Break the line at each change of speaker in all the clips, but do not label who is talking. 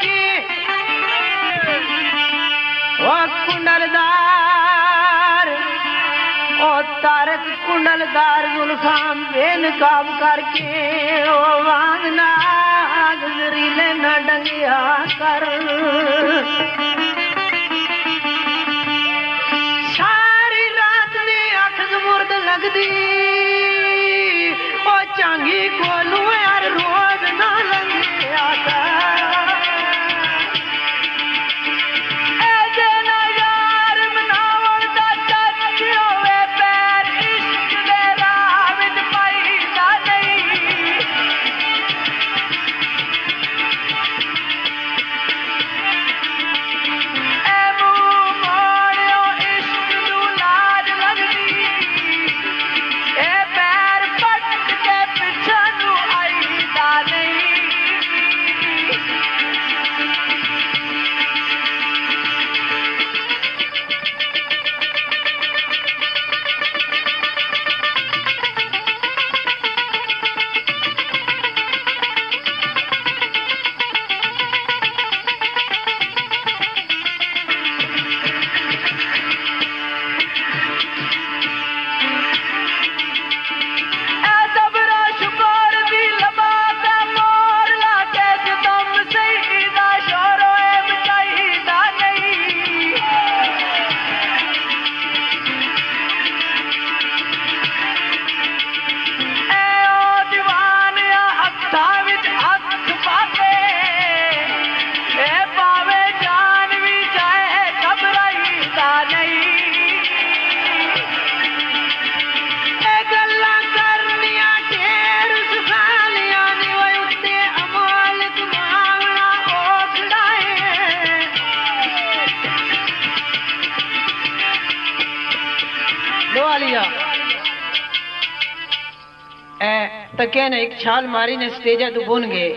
की वो कुंडलदार ओ तारक कुंडलदार जुल्फाम बेनकाब करके ओ वांगना गुजरीले न डंगिया कर सारी रात ने अख मुर्द लगदी ओ चांगी कोलू यार रोज ना लंगिया कर तके ने एक छाल मारी ने स्टेजा तू बुन गए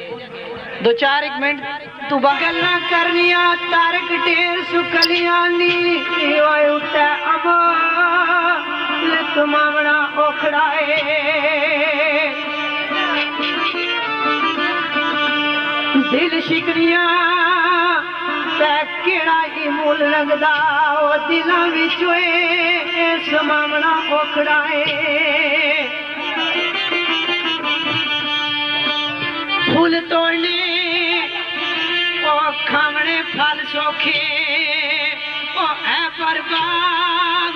2-4 मिनट तू बगलना करनिया तारक ढेर सुकलिया नी ओए उठे अब ले तुमावड़ा ओखड़ाए दिल शिकरिया ते केड़ा ही मूल लगदा ओ दिलां विचों समावड़ा ओखड़ाए फूल तोड़ने ओ खावने फल सोखे ओ है बर्बाद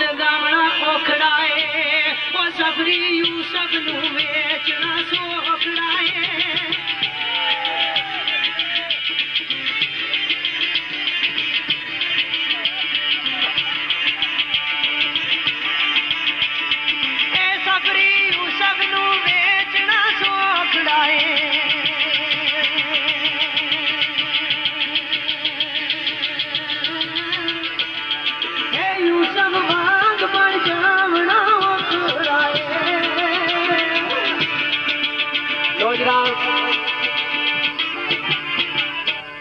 लगावना ओखड़ाए ओ सफरी यूसुफ नू बेचना सोखड़ाए ए सफरी यूसुफ नू बेचना सोखड़ाए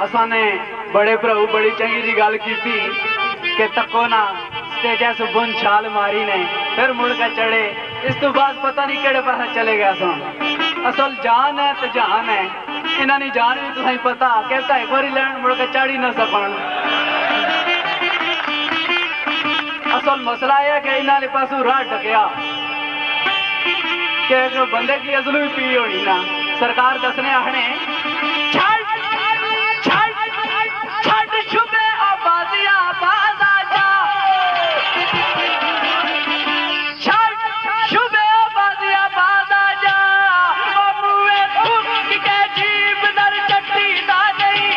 असाने बड़े प्रभु बड़ी चंगी जी गल की कि तको ना स्टेजा से बुन छाल मारी ने फिर मुड़ के चढ़े इस तो बाद पता नहीं केड़े पासे चले गया असल जान है तो जहान है इन्हों ने जान भी तुम्हें पता कहता एक बार लैंड मुड़ के चढ़ ही ना सकन असल मसला यह कि इन्होंने पासों राह ढकया कि बंदे की असलू भी पी होनी ना सरकार दसने आने छुपे आबादिया बाजा जा छुपे आबादिया बाजा जा मुए फूक के जीभ दर चट्टी दा नहीं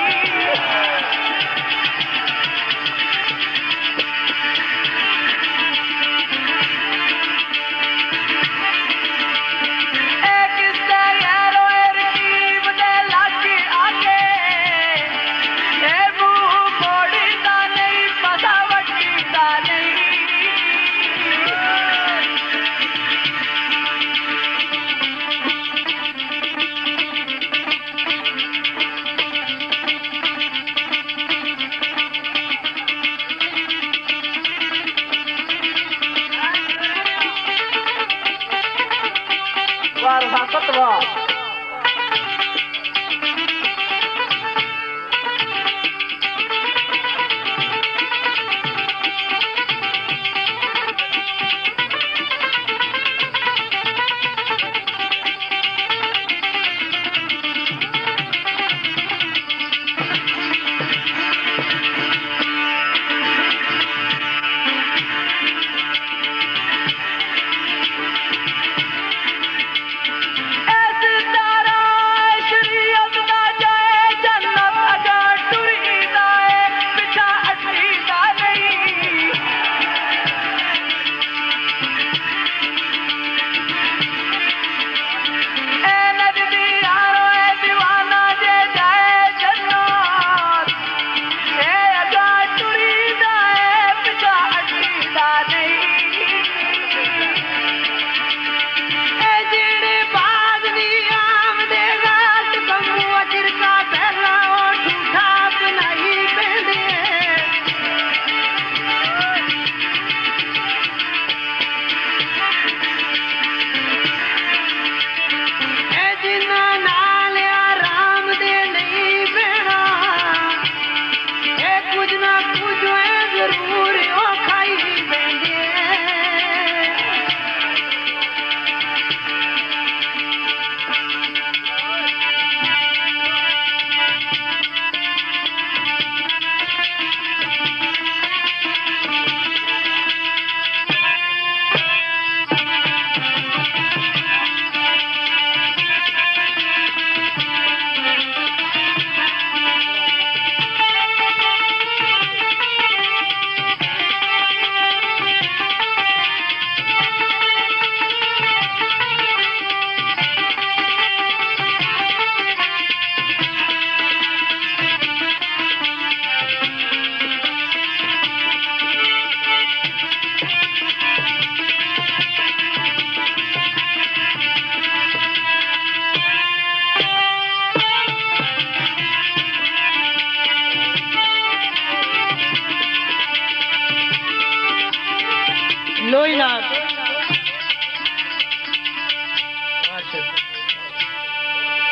लोई नाग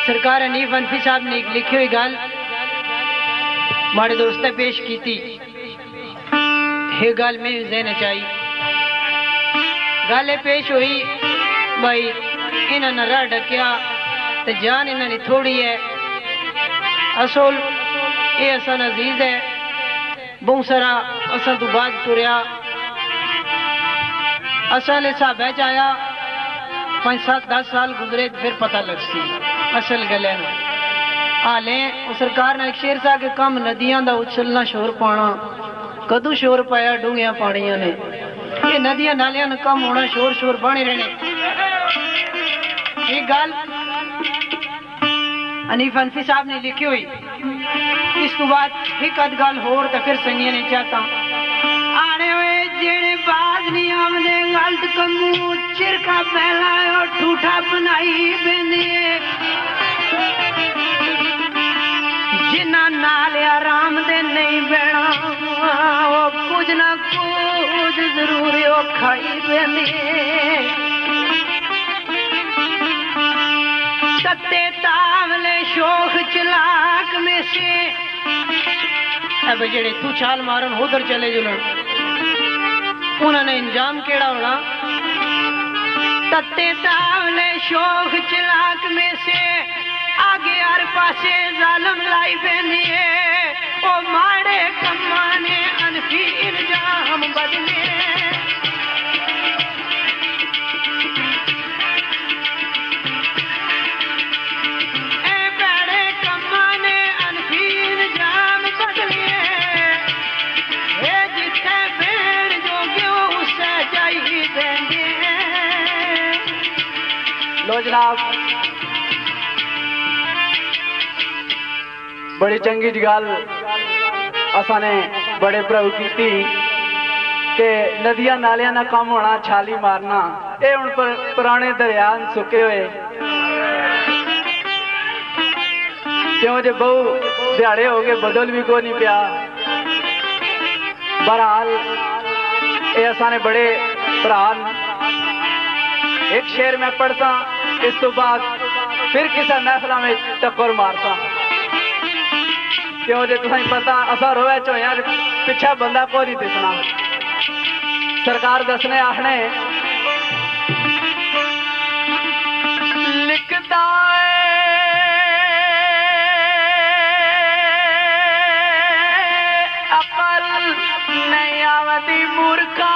सरकार हनीफ हनफी साहब ने एक लिखी हुई गल माड़े दोस्त ने पेश की थी। ये गल में जहन चाहिए गल पेश हुई भाई इन्होंने राह डकिया तो जान इन्होंने थोड़ी है असल ये असन अजीज है बहुत सारा असल तो बाद तुरया असल हिसाब आया 5-7-10 साल गुजरे तो फिर पता लग सी असल गले हाले सरकार ने एक शेर सा के कम नदियां दा उछलना शोर पाना कदू शोर पाया डूंगिया पानिया ने ये नदियां नालियां ने कम होना शोर शोर बने रहने। ये गल हनीफ हनफी साहब ने लिखी हुई। इस तो बाद एक अद गल होर तो फिर संगिया ने चाहता आने हुए जेड़े बाज नहीं आमदे गलत कमू चिरका पहला ठूठा बनाई बेंदी जिन्ना नाल आराम दे नहीं बैणा वो कुछ ना कुछ जरूर वो खाई बेंदी सत्ते तावले शोख चलाक में से अब जेड़े तू छाल मारन उधर चले जुलन उन्होंने इंजाम केड़ा होना तत्ते तावले शोख चलाक में से आगे हर पासे जालम लाई बेनी है ओ माड़े कमाने अनफी इंजाम बदले
लो जनाब बड़ी चंगी गल असा ने बड़े प्रभु की कि नदियां नालियां ना कम होना छाली मारना ये हुण पुराने दरिया सुके हुए क्यों जे बहु दिहाड़े हो गए बदल भी को नहीं पिया। बहरहाल ये असा ने बड़े भरा एक शेर में पढ़ता इस तो बाद फिर किसी महफिलों में टक्कर मारता क्यों जे तुम्हें पता असा रोए चोया पिछा बंदा को नहीं दिसना सरकार दसने आखने लिखता अकल नहीं आवती मूर्खा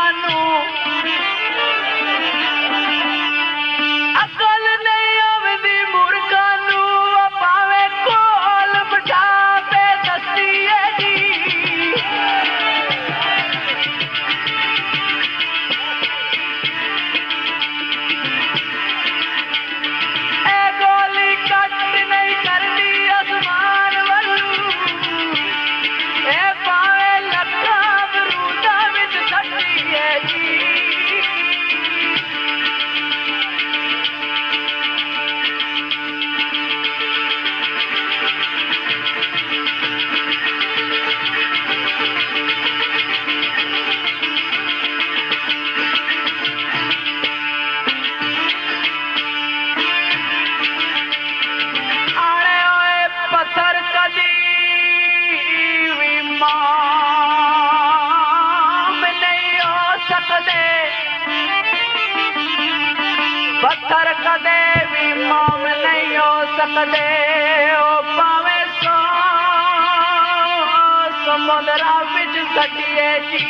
पत्थर कदे भी माम नहीं हो सकते ओ पावे सो समुद्रा विच सटिए जी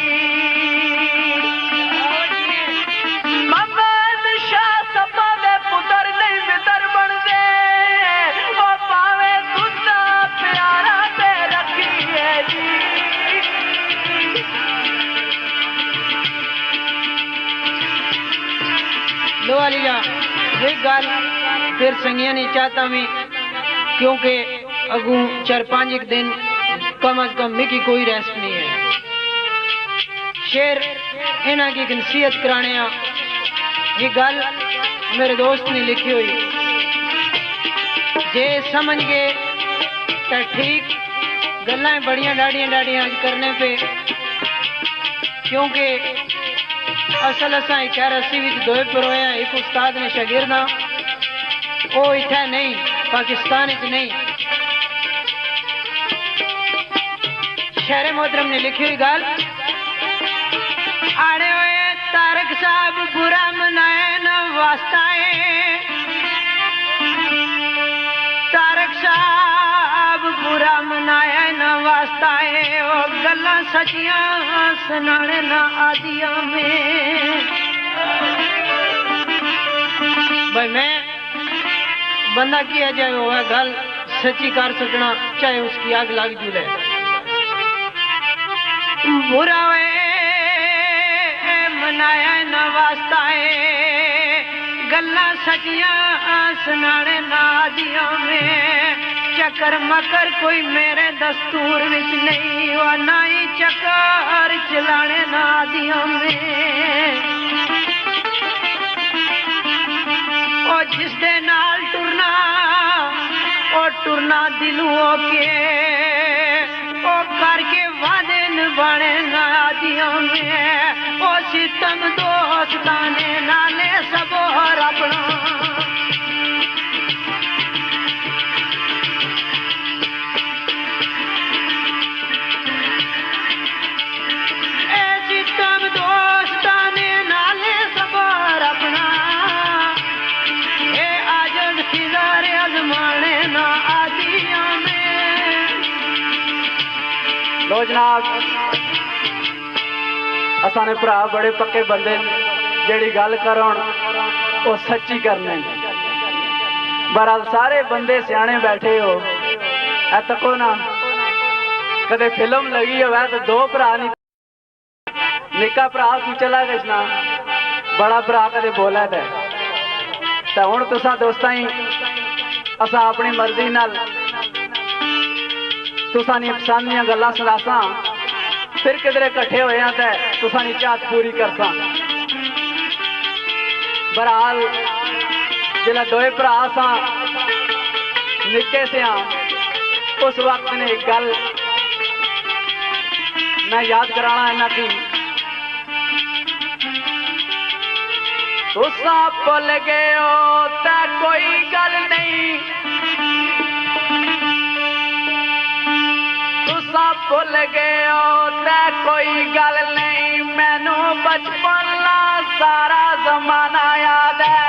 ममद शाह सपा दे पुत्र नहीं मित्र बन दे ओ पावे दूधा प्यारा ते रखिए जी।
लो अलिया ये गल फिर संगिया नहीं चाहता मैं क्योंकि अगू 4-5 दिन कम अज कम मिकी कोई रेस्ट नहीं है। शेर इन्हों की नसीहत कराने ये गल मेरे दोस्त ने लिखी हुई जे समझ गए तो ठीक गल्लां बड़ियां डाड़ियां करने पे क्योंकि असल असा 81 विच दोए परोया एक उस्ताद ने शागिर्दा ओ इत्थे नहीं पाकिस्तान च नहीं शेर मोहतरम ने लिखी हुई गल आड़े हुए तारक साहब बुरा मनाए न वास्ता तारक साहब बुरा मनाया न वास्ता है ओ गल्ला सचियां सुनाने न आदिया में भाई मैं बंदा किया जाए वो है गल सच्ची कर सकना चाहे उसकी आग लग जुले बुरा वे मनाया न वास्ता है गल्ला सचियां सुनाने नादिया में चक्कर मकर कोई मेरे दस्तूर विच नहीं वा ना ही चक्कर चलाने नादिया में ओ जिस दे नाल टुरना दिलों के ओ करके वादे निभाने नादिया में ओ सितम दोस्ताने नाले सब और अपना सितम दोस्ताने नाले सब और अपना ए आजम सिदारे अजमाने ना आदिया में
लो जनाब असाने भरा बड़े पक्के बंदे जेड़ी गल करन वो सच्ची करने बहरहाल सारे बंदे सियाने बैठे हो ऐ तको ना कदे फिल्म लगी हो तो दो भरा नहीं निका भरा तू चला गया बड़ा भरा कदे बोला तो हुण तुसां दोस्तां ही असां अपनी मर्जी नाल तुसां दी पसंद दियां गल्लां सुनासां फिर किधरे कट्ठे होए हैं तो तुसां दी चाहत पूरी करसां बहरहाल जिला दोए भरा सां निक्के से उस वक्त ने एक गल मैं याद कराना इन्हां की तुसा भुल गए हो तो कोई गल नहीं तुसा भुल गए हो तो कोई गल नहीं मैनू बचपन ला सारा जमाना याद है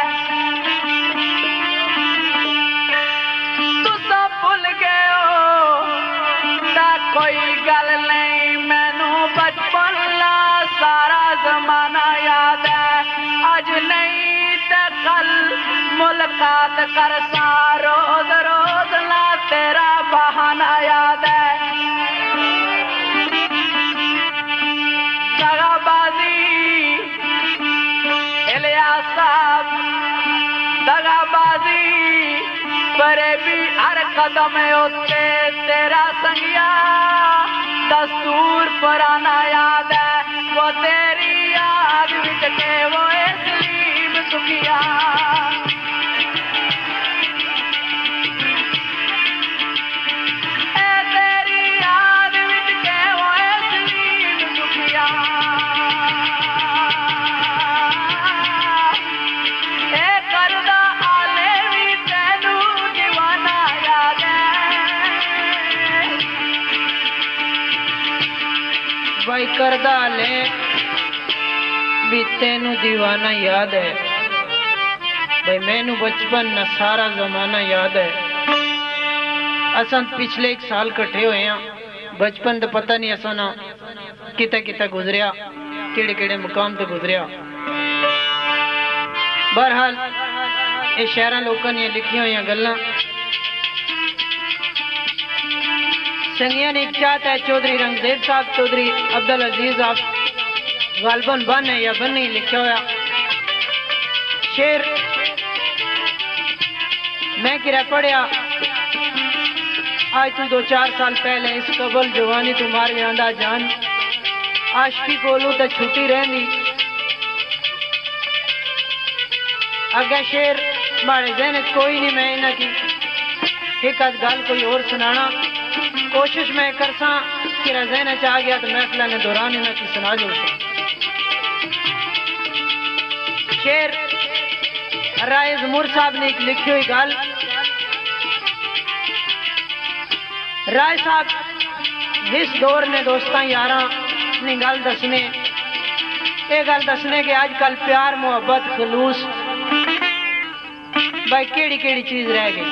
तुसा भुल गए हो तो कोई गल नहीं मैनू बचपन ला सारा जमाना याद है अज नहीं ते कल मुलाकात कर सा रोज रोज ला तेरा बहाना याद है दगाबाजी इलियास साहब दगाबाजी परे भी हर कदम उत्ते तेरा संगिया दस्तूर पुराना याद है वो तेरी आग विच के वो सलीम सुखिया तेरी आग विच के वो सलीम सुखिया ए करदा आले भी तेनू दीवाना याद है
भाई करदा ले भी तेनू दीवाना याद है भाई मैनू बचपन न सारा जमाना याद है असन पिछले एक साल कट्ठे हुए हैं बचपन तो पता नहीं असा ना किता किता गुजरिया केड़े केड़े मुकाम ते गुजरिया बहरहाल ये शहर लोगों ने लिखी हुई गल्लां संगिया ने एक चाहता है चौधरी रंगदेव साहब चौधरी अब्दुल अजीज आप गालबन बन है या बन नहीं लिखा हुआ शेर मैं किरा पढ़िया आज तू 2-4 साल पहले इस कबल जवानी तुम्हारे आंदा जान आशकी कोलू तो छुट्टी रहनी अगे शेर मारे जहन कोई नहीं मैं इन्हें की एक आध गल कोई और सुनाना कोशिश मैं करसा कि जहन च आ गया तो महफिल ने दौरान इन्हें की सुना जो राय जमूर साहब ने एक लिखी हुई गल, राय साहब इस दौर ने दोस्तां यारा ने गल दसने, ये गल दसने कि आजकल प्यार मोहब्बत खलूस भाई केड़ी केड़ी चीज रह गई।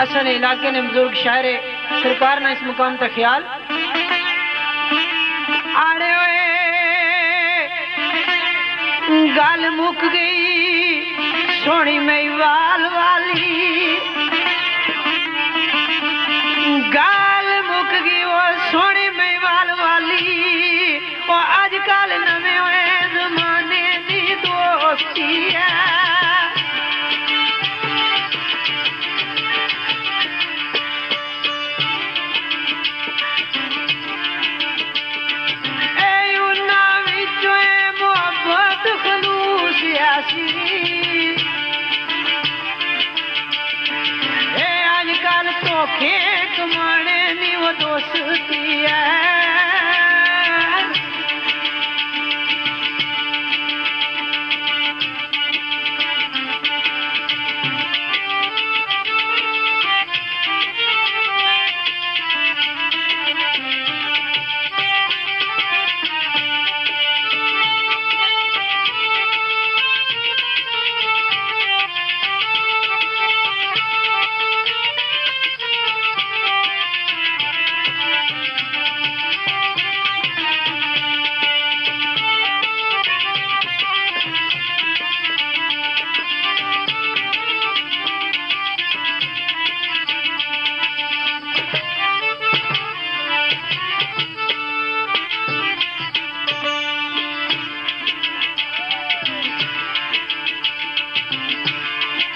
असल इलाके ने बुजुर्ग शायर सरकार ने इस मुकाम तक ख्याल आड़े हुए गल मुक गई सोनी मेवाल वाली, गल मुक गई वो सोनी मेवाल वाली, वो अजकल नवे हुए जमाने की दोस्ती है। आजकल धोखे कमाने नी वो दोस्ती है।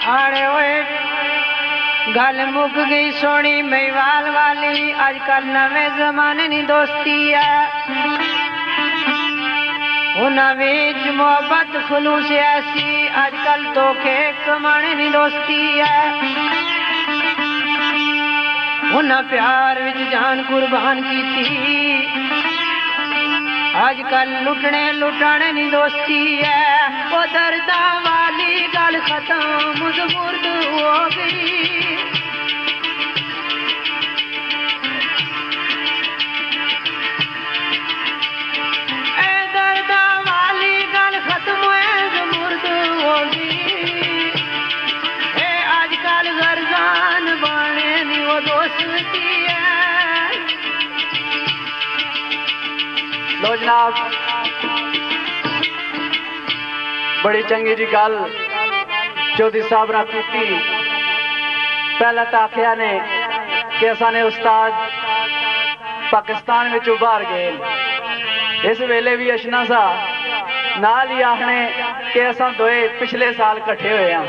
आड़े ओए गल मुक गई सोनी मेवाल वाली, आजकल नवे जमाने नी दोस्ती है। उन्हें मोहब्बत खलूस ऐसी, आजकल धोखे कमाने नी दोस्ती है। उन्हें प्यार विच जान कुर्बान की थी, आजकल लुटने लुटाने नी दोस्ती है। वो दर्दा वाली गल खत्म मुर्द हो गई, ए दर्दा वाली गल खत्म मुर्द हो गई। ए आजकल गर्जान बाने नी वो दोस्ती है।
लो जनाब बड़ी चंगी जी गल चौधरी साहब ने की। पहला तो आखिया ने कि असाने उस्ताद पाकिस्तान में बाहर गए, इस वेले भी अशना सा नाल ही आखने कि असा दोए पिछले साल कट्ठे हुए हैं।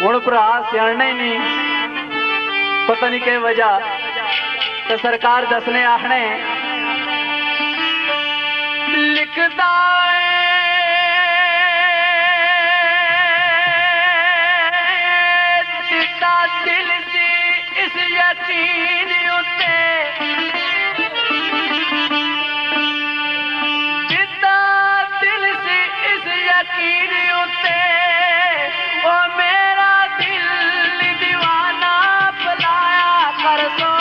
हुण भरा सियाणना ही नहीं, पता नहीं के वजह तो सरकार दसने आखने लिखता दिल से इस यकीन उते, जिता दिल से इस यकीन उते, ओ मेरा दिल दीवाना बुलाया कर सो।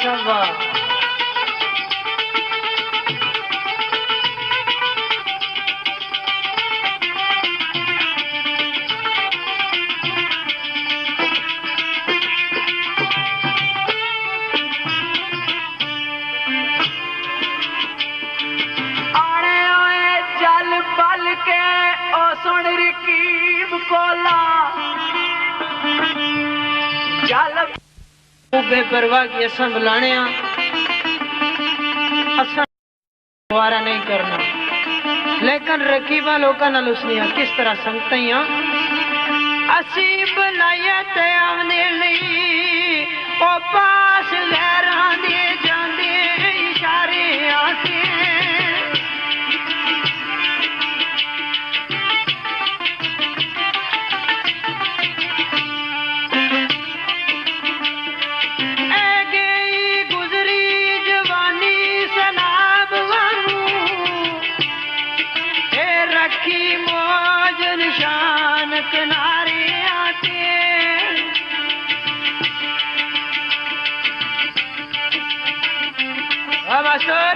साहब वाह। बेपरवाह की असा बुलाने असा दोबारा नहीं करना, लेकिन रकीबा लोगों नाल उसनिया किस तरह संगत ही असी बुलाइया ते आने लई ओ पास लहरां दे जांदे इशारे आते किनारे आते मास्टर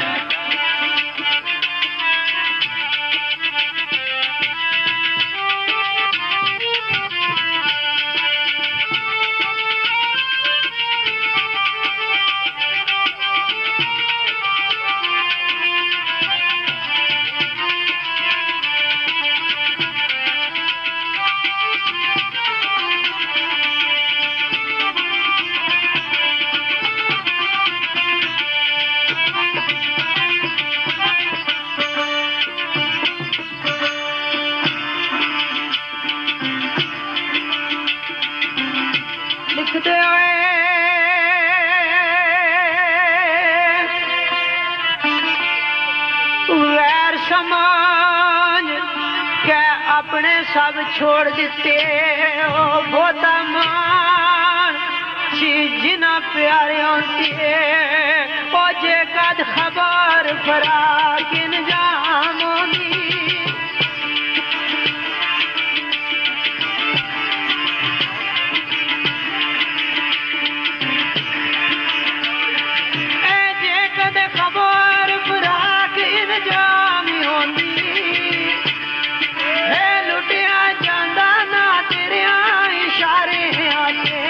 अपने सब छोड़ दिते ओ बहुता मान सी जिना प्यारे होती ओ जे कद खबर फरा किन जाम जे कद खबर फरा किन जाम होती जांदा ना तेरे इशारे आते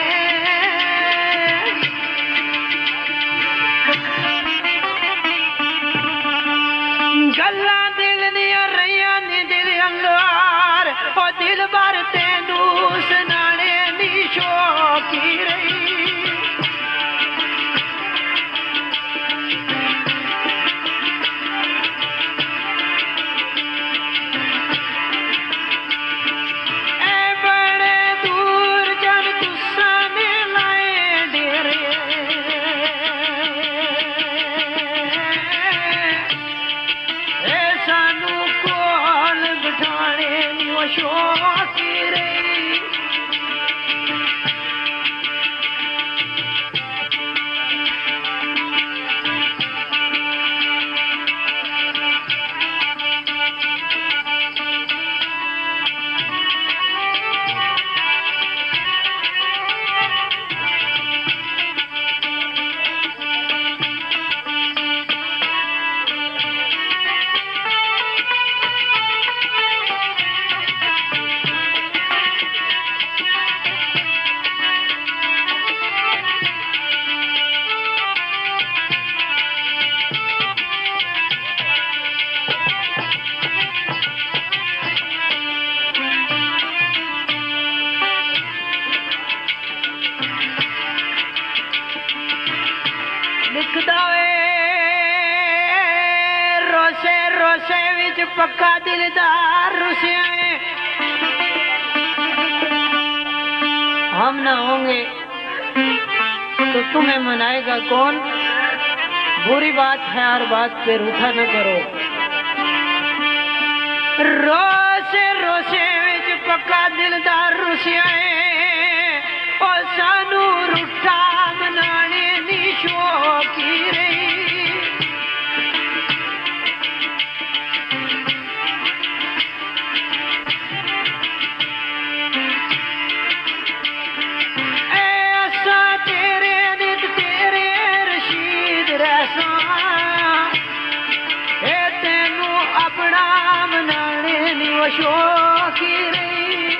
गल्ला दिल दिया रहिया नी दिल अंगार ओ दिल भर तेनू सुनाने दी शौकी रही पक्का दिलदार रुसिया हम ना होंगे तो तुम्हें मनाएगा कौन? बुरी बात है, हर बात पे रूठा न करो। रोसे रोसे विच पक्का दिलदार रुसिया और सानू रूठा मनाने दी शौकी रही। तेरे खुशो आखिरी।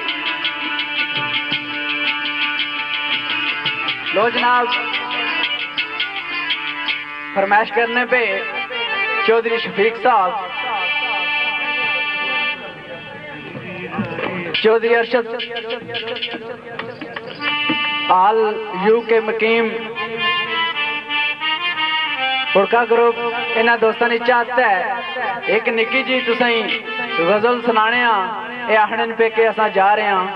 लो जनाब, फरमाइश करने पे चौधरी शफीक साहब, चौधरी अरशद आल यू के मकीम उड़का ग्रुप इन्होंने दोस्तों ने चाहता है एक निकी जी तुसाई गजल सुनाने ये आखने पे के असा जा रहे हैं।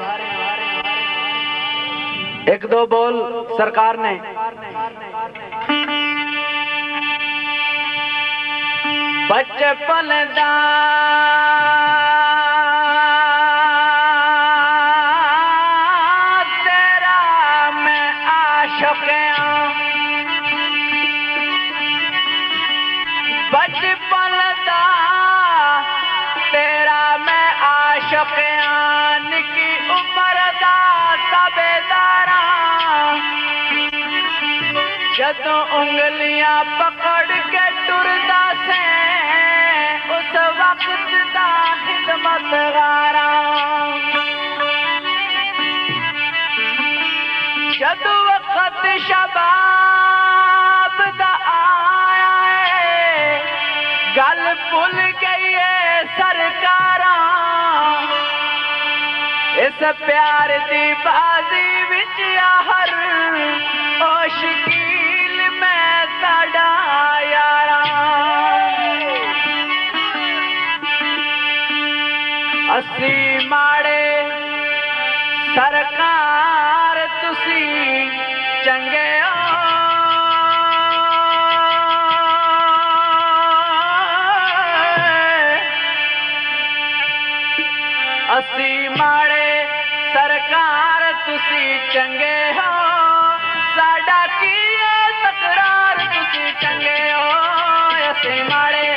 एक दो बोल सरकार ने। बचपन दा तेरा मैं आशिक बचपन दा तेरा मैं आशिक निकी उम्र दा ताबेदारा जदों उंगलियां पकड़ के टुरदा से उस वक्त दा खिदमतगारा जदों वक्त शबाब दा आया है गल भुल गई है सरकारा इस प्यार दी बाजी विच हर ओ शकील मैं साडा यारा असी माड़े सरकार तुसी चंगे असी माड़े सरकार तुसी चंगे हो साडा की तकरार तुसी चंगे हो असी माड़े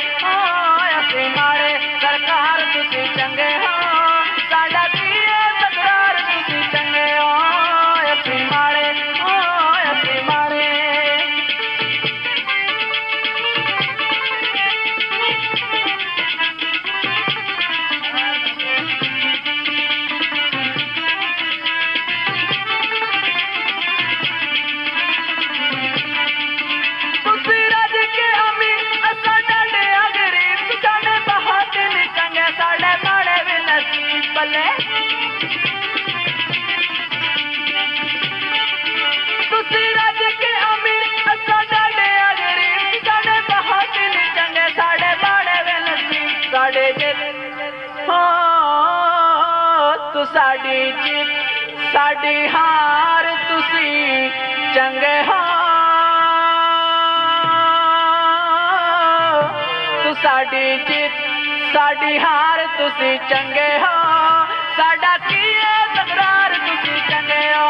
सरकार तुसी चंगे हो साडा की तकरार तुसी चंगे हो असी माड़े साडी जीत साडी हार तुसी चंगे हो तू साडी जीत साडी हार तुसी चंगे हो साडा की तकरार तुसी चंगे हो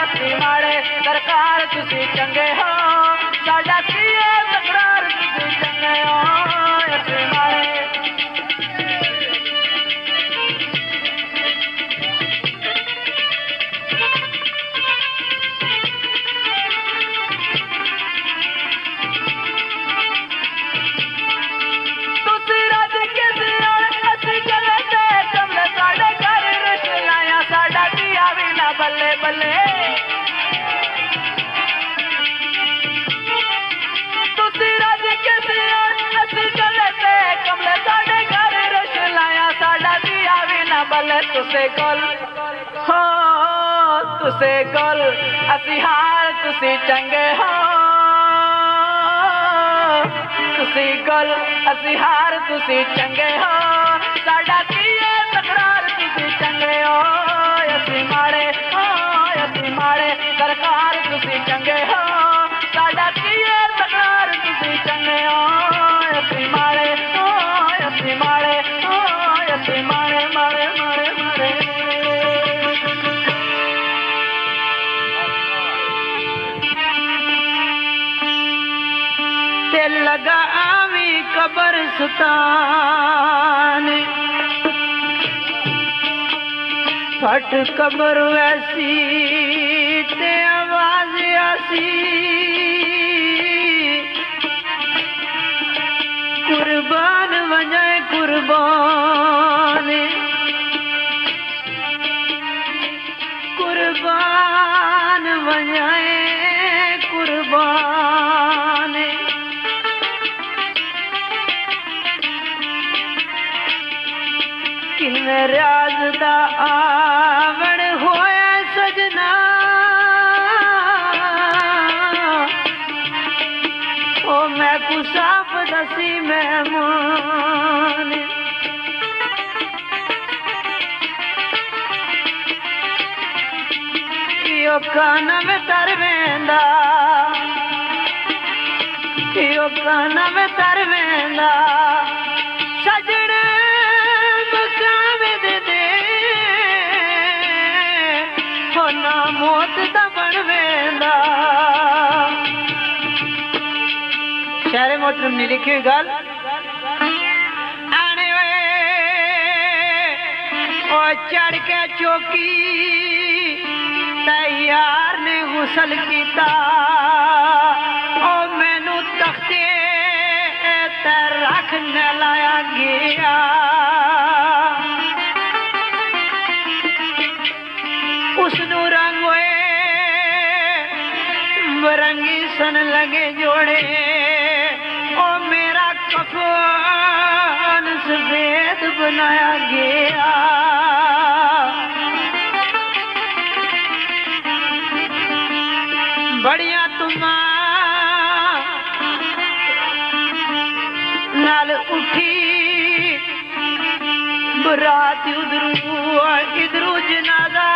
असी माड़े सरकार तुसी चंगे हो साडा की तकरार तुसी चंगे हो असी माड़े बल्ले बल्ले तुसी रज के दिया असी चले ते कमले साडे घर रश लाया साडा दिया भी ना बल्ले तुसे गोल हो तुसे गोल असी हार तुसी चंगे हो तुसी गोल असी हार तुसी चंगे हो साडा की तकरार तुसी चंगे हो असी माड़े सरकार तुसी चंगे हो साडा की तकरार तुसी चंगे हो असी माड़े माड़े माड़े माड़े
ते लगा आवी कबर सुतान फट कबर वैसी ते आवाज आसी कुर्बान वजाए कुर्बान कि मैं रियाज दा आवण होया सजना ओ मैं कुसाफ दसी मेहमान यो कान में तरवेंदा यो कान में तरवेंदा सजने मकाम दे दे हो ना मौत दा बनवेंदा शायरे मोहतरम ने लिखी हुई गल आने वे ओ चढ़ के चौकी तैयार ने गुसल कीता ओ मैनू तख्ते ते रख न लाया गया उसनू रंग होए बरंगी सन लगे जोड़े ओ मेरा कफन सफेद बनाया गया बड़िया तुमा नाल उठी बरात इधरू जनाजा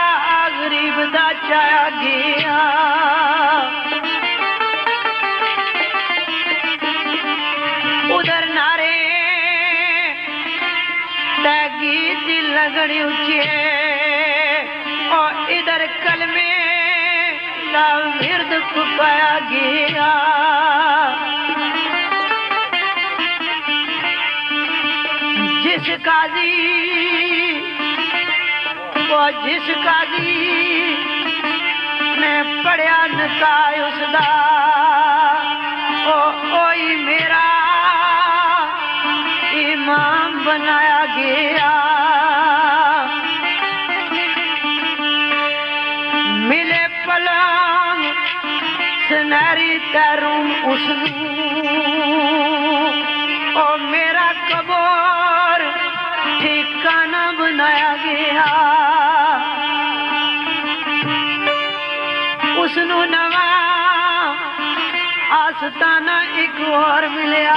गरीब दा चाया गया उधर नारे गीत लगड़ी उचे और इधर कलमे का विरद फुकाया गया जिस काजी ने पढ़िया नकाय उसदा ओई मेरा इमाम बनाया गया मिले पलंग सुनहरी तैरूम उसनू ओ मेरा कब्र ठिकाना बनाया गया उसनू नवा आस्ताना एक और मिलिया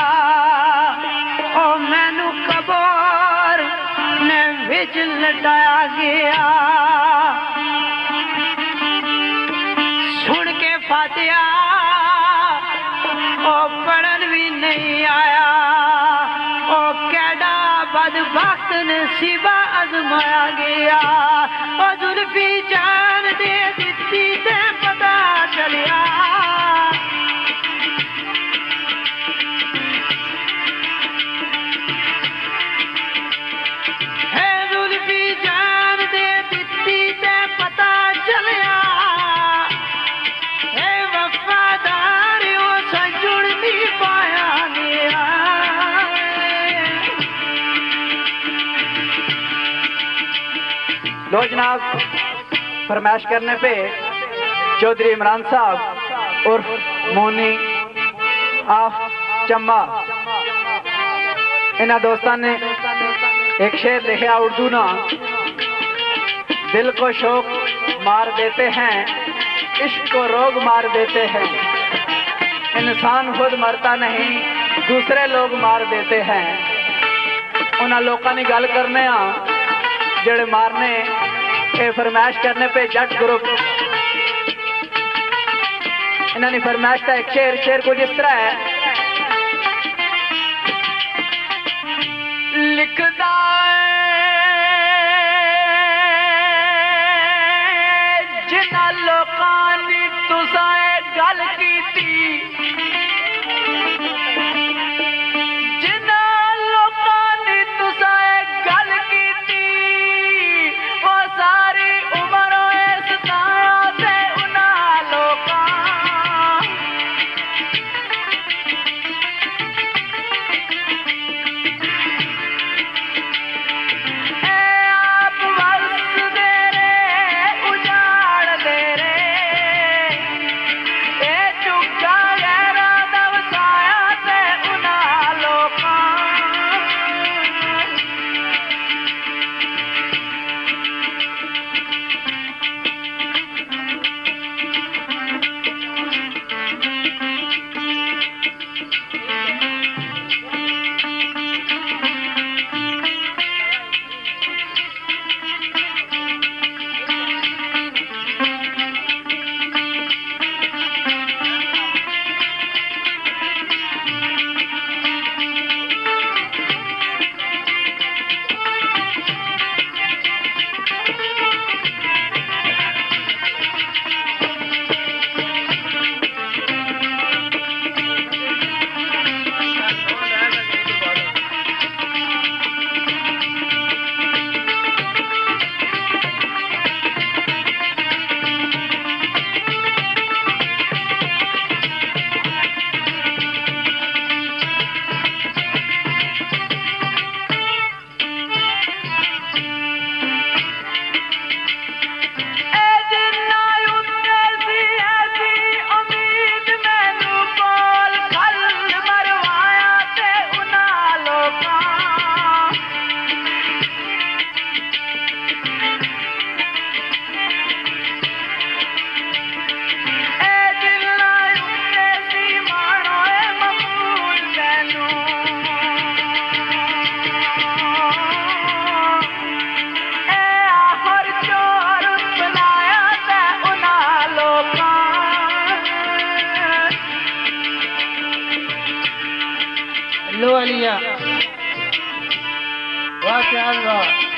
ओ मैनू कब्र ने विच लटाया गया सुन के फातिया ओ पढ़न भी नहीं आया ओ कैडा बदबख्त नसीबा अजमाया गया ओ जुल्फी जान दे दिती ते पता चलिया है जुल्फी जान दे दिती ते पता चलिया है वफादारियों से जुड़ नहीं पाया गया
लो जनाब फरमाइश करने पे चौधरी इमरान साहब और मोनी आफ चम्मा इन्होंने दोस्तों ने एक शेर लिखा उर्दू ना दिल को शौक मार देते हैं इश्क को रोग मार देते हैं इंसान खुद मरता नहीं दूसरे लोग मार देते हैं उन्होंने लोगों ने गल करने जड़े मारने ये फरमाइश करने पे जट ग्रुप इन्होंने फरमाइश का एक शेर कुछ इस तरह है लिखदा जिन्ना लोकां दी तुसां गल कीती
वाह क्या वाह।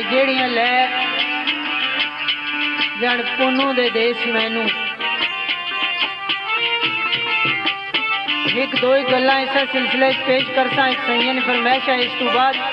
ਜਿਹੜੀਆਂ ਲੈ ਜਣ ਪੁੰਨੂ ਦੇ ਦੇਸ ਮੈਨੂੰ एक दो ही गल्लां इस सिलसिले पेश करसा। एक सैय्यद ने फरमाइश है इस तो बाद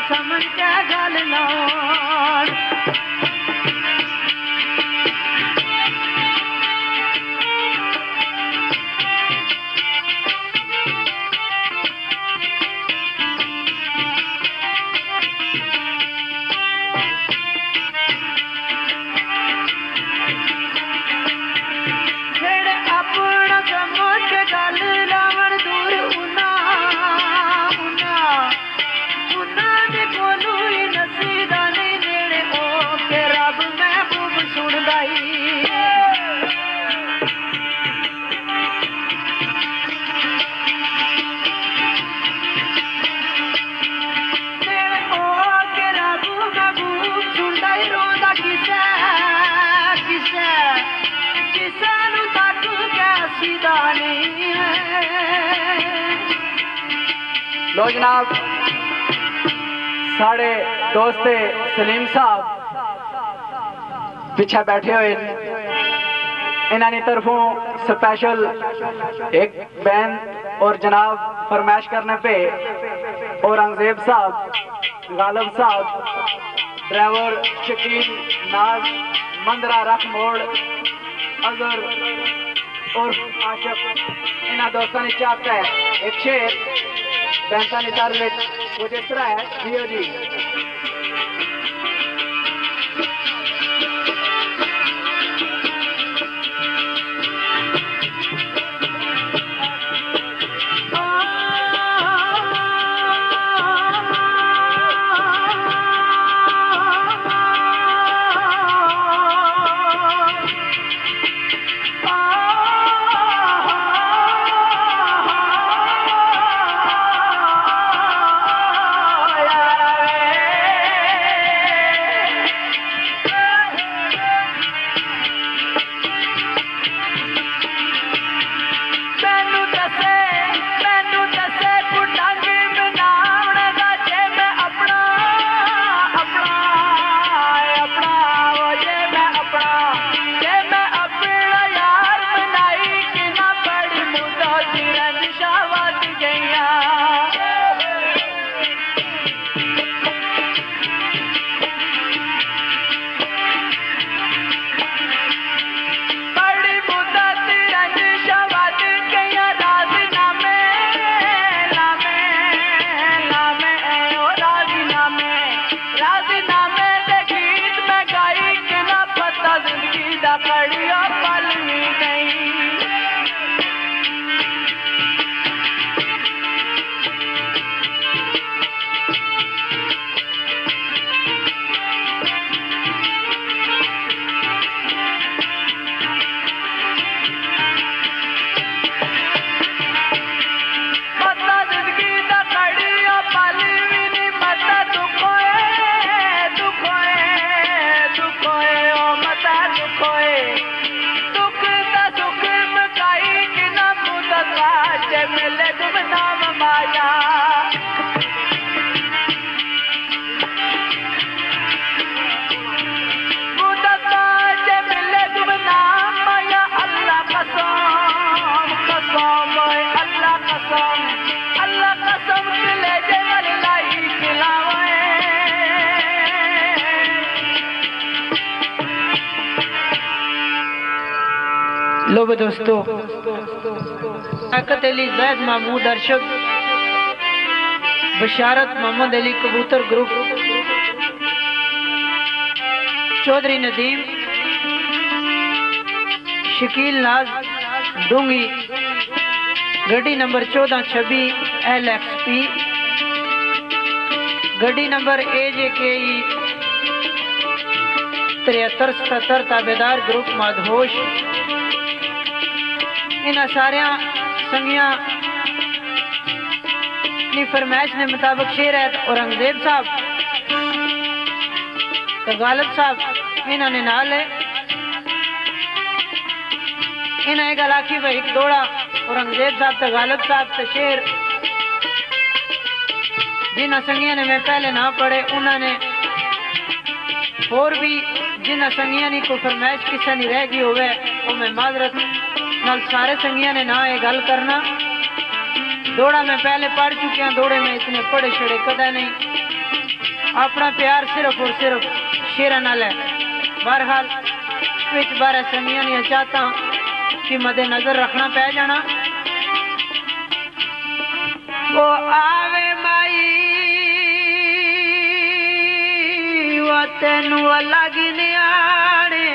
समझ के गल लाउण कोनू ही नसीदा नहीं नेड़े ओ के रब महबूब सुनदाई
लो जनाब साढ़े दोस्त सलीम साहब पीछे बैठे हुए इन्होंने तरफों स्पेशल एक बैंड और जनाब फरमाइश करने पे औरंगजेब साहब, गालिब साहब, ड्राइवर शकील नाज, मंदरा रख मोड़, अजहर और आशक इन्होंने दोस्तों ने चाहता है एक शेर बैंसा नितार कुछ इस तरह है जियो जी
लो दोस्तों ताकत अली जैद महमूद अरशद बशारत मोहम्मद अली कबूतर ग्रुप चौधरी नदीम शकील नाज डूंगी गड्डी नंबर 1426 LXP गड्डी नंबर AJKE 7377 ताबेदार ग्रुप माधोश इन्ह सारिया संगिया अपनी फरमाइश ने मुताबिक शेर है औरंगजेब साहब तो गालिब साहब इन्होंने नाल है इन्हें एक अलाकी भाई एक दौड़ा औरंगजेब साहब तो गालिब साहब तो शेर जिन्ह संगिया ने मैं पहले ना पढ़े उन्होंने और भी जिन्ह संगिया ने कोई फरमाइश किसी नहीं रह गई होवे वो मैं माजरत नाल सारे संगिया ने ना ये गल करना दौड़ा मैं पहले पढ़ चुके हैं दौड़े में इतने पढ़े छड़े कदा नहीं अपना प्यार सिर्फ और सिर्फ शेर नाल है बहरहाल विच बारह संगिया ने चाहता कि मद्दे नजर रखना पै जाना वो आवे माई वो तेनू अलग न्याणे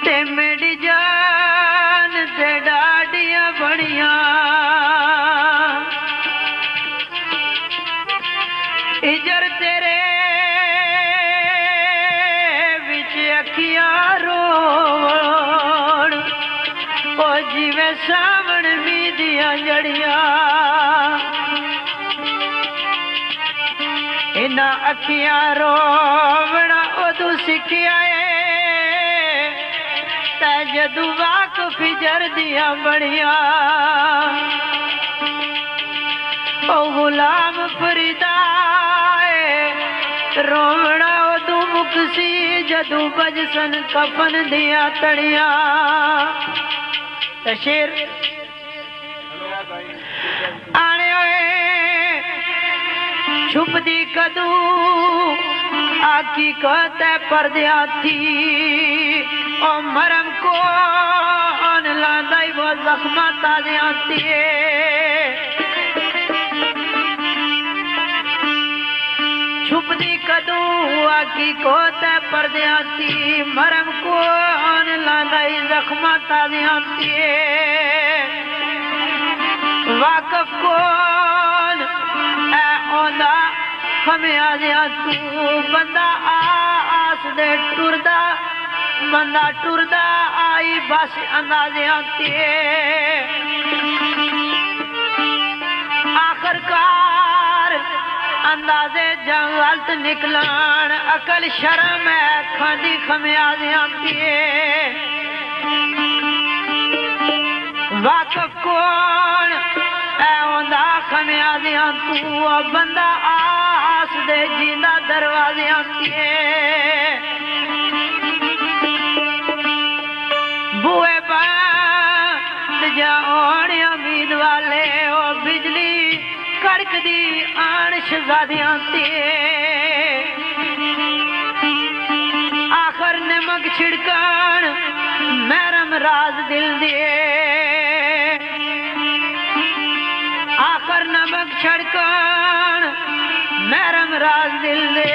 ते मेरी जान ते डाडियां बड़ियां इजर तेरे विच अखियां रोवण ओ जिवे सावण मीदियां जड़ियां इना अखियां रोवण उदू सिखिया तै जदू वाकफ इजर दियां बड़ियां ओ गुलाम फरीदा रोवना उदू मुकसी जदू बजसन कफन दिया तड़िया शेर आने छुपदी कदू आकी कहते पर्दिया थी ओ मरम को लादा वो जख्मा ताजिया थी छुपदी कदू आकी कोते पर्दियाती मरम कौन लांदाई जख्मा ताजियाती वाकफ कौन ए ओंदा हमें आजिया तू बंदा आस दे टुरदा बंदा टुरदा आई बस अंदाजियाती आखिरकार अंदाजे जंगलत निकलान अकल शर्म है खादी खमियाजियां वाकफ कौन ऐ ओंदा खमियाजियां तू बंदा आस दे जिंदा दरवाजियां बुए बंद जाओण उम्मीद वाले ओ बिजली कड़क दी आन शहजादियां आखर नमक छिड़कान मैरम राज दिल दिए आखर नमक छिड़कान मैरम राज दिल दे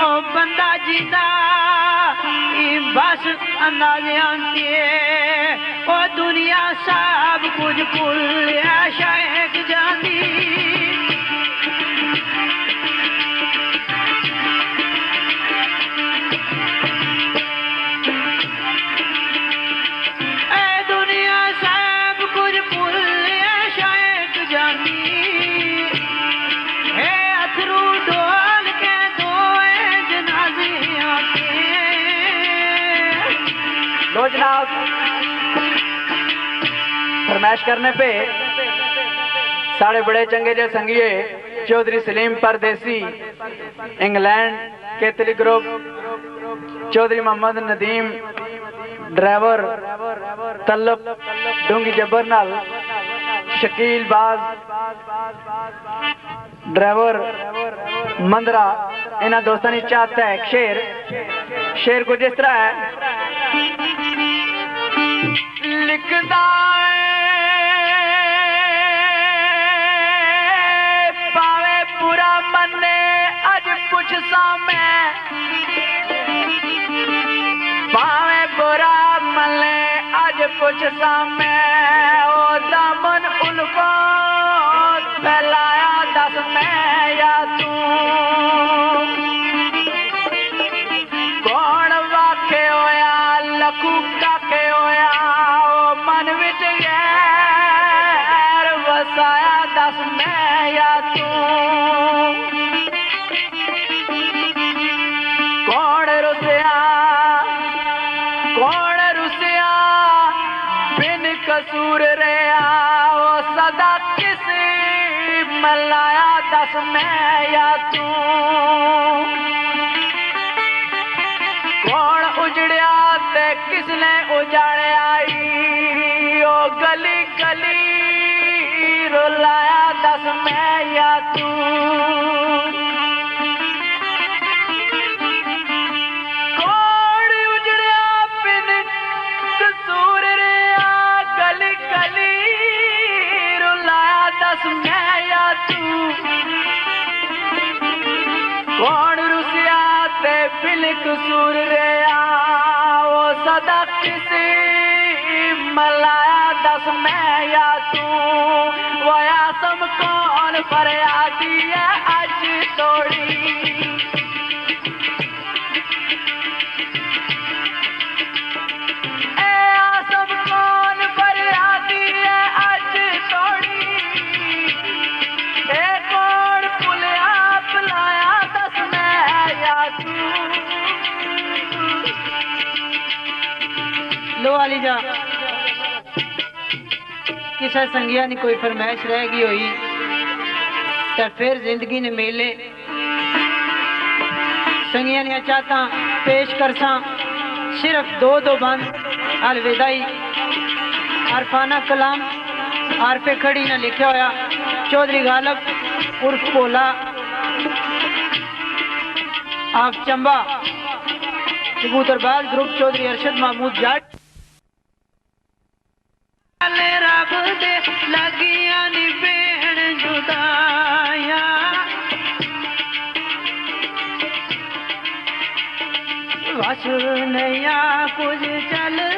ओ बंदा जीदा बस अंदाजियां ओ दुनिया सब कुछ भूल शायक जाती दुनिया सब कुछ भूल शायक जाती है अथरू डोल के दो जनाजियां
लो जनाब फरमाइश करने पे साढ़े बड़े चंगे जे संगिए चौधरी सलीम परदेसी इंग्लैंड केतली ग्रुप चौधरी मोहम्मद नदीम ड्राइवर तलब डूंगी जबर नाल शकील बाज ड्राइवर मंदरा इन्होंने दोस्तों ने चाहता है शेर कुछ इस तरह है लिखदा पावे बुरा मने अज कुछ सामे पावे बुरा मने अज कुछ सामे ओ दामन उल्फा फैलाया दस मैं या तू कौन वाके होया लकू काके होया ओ मन विच गैर वसाया दस मैं या तू कौन रुसिया बिन कसूर रहा ओ सदा किसी मलाया दस मैं या तू कौन उजड़िया ते किसने उजाड़े आई ओ गली गली रुलाया दस मैं या तू कौन उजड़िया बिन कसूर रिया गली गली रुलाया दस मैं या तू कौन रुसिया ते बिन कसूर रिया ओ सदा किसी मलाया दस मैं या तू वया सम कौन कौन फरियादी है अज तोड़ी
वाली जा किसा संगिया ने कोई फरमाइश रह गई हुई तो फिर जिंदगी ने मेले संगिया ने चाहता पेश करसा सिर्फ दो बंद अलविदाई अरफाना कलाम आरफे खड़ी ने लिखा होया चौधरी गालब उर्फ भोला आप चंबा कबूतरबाज ग्रुप चौधरी अरशद महमूद जाट रब दे लगिया नी भेण जुदाया बस नया कुछ चल